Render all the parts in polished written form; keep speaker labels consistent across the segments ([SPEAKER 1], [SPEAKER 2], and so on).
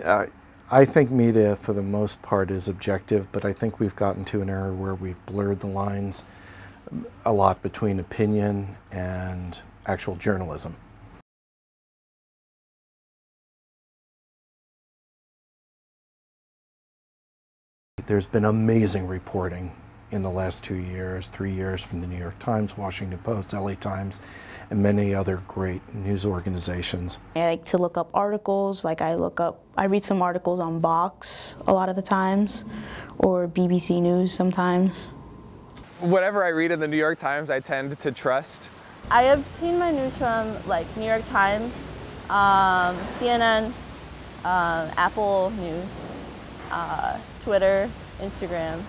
[SPEAKER 1] Uh, I think media, for the most part, is objective, but I think we've gotten to an era where we've blurred the lines a lot between opinion and actual journalism. There's been amazing reporting in the last 2 years, 3 years from the New York Times, Washington Post, LA Times, and many other great news organizations.
[SPEAKER 2] I like to look up articles, I read some articles on Vox a lot of the times, or BBC News sometimes.
[SPEAKER 3] Whatever I read in the New York Times, I tend to trust.
[SPEAKER 4] I obtain my news from like New York Times, CNN, Apple News, Twitter, Instagram.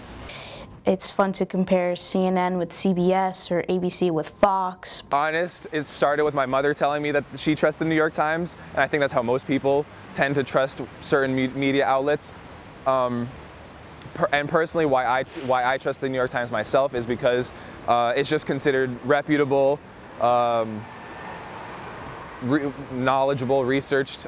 [SPEAKER 2] It's fun to compare CNN with CBS or ABC with Fox.
[SPEAKER 3] Honest, it started with my mother telling me that she trusts the New York Times, and I think that's how most people tend to trust certain media outlets. And personally, why I trust the New York Times myself is because it's just considered reputable, knowledgeable, researched.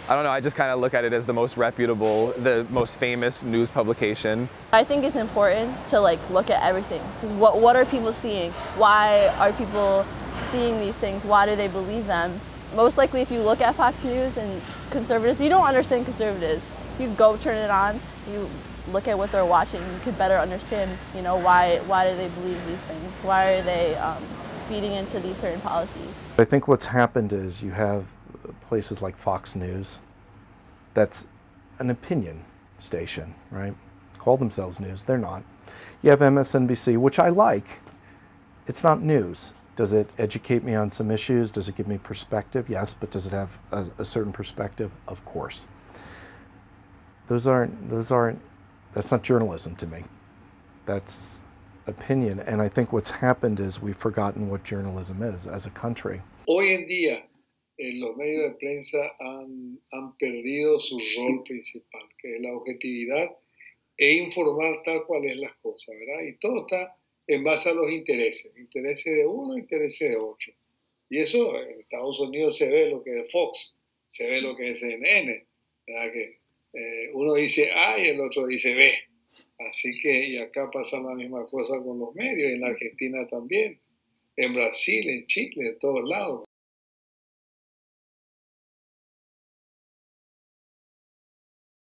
[SPEAKER 3] I don't know, I just kind of look at it as the most reputable, the most famous news publication.
[SPEAKER 4] I think it's important to look at everything. What are people seeing? Why are people seeing these things? Why do they believe them? Most likely if you look at Fox News and conservatives, you don't understand conservatives. You go turn it on, you look at what they're watching, you could better understand, why do they believe these things? Why are they feeding into these certain policies?
[SPEAKER 1] I think what's happened is you have places like Fox News, that's an opinion station, right? Call themselves news, they're not. You have MSNBC, which I like. It's not news. Does it educate me on some issues? Does it give me perspective? Yes, but does it have a certain perspective? Of course. That's not journalism to me. That's opinion. And I think what's happened is we've forgotten what journalism is as a country.
[SPEAKER 5] Hoy en día, los medios de prensa han perdido su rol principal, que es la objetividad e informar tal cual es las cosas, ¿verdad? Y todo está en base a los intereses de uno, intereses de otro. Y eso en Estados Unidos se ve lo que es Fox, se ve lo que es CNN, ¿verdad? Que uno dice A y el otro dice B. Así que, y acá pasa la misma cosa con los medios, en Argentina también, en Brasil, en Chile, en todos lados.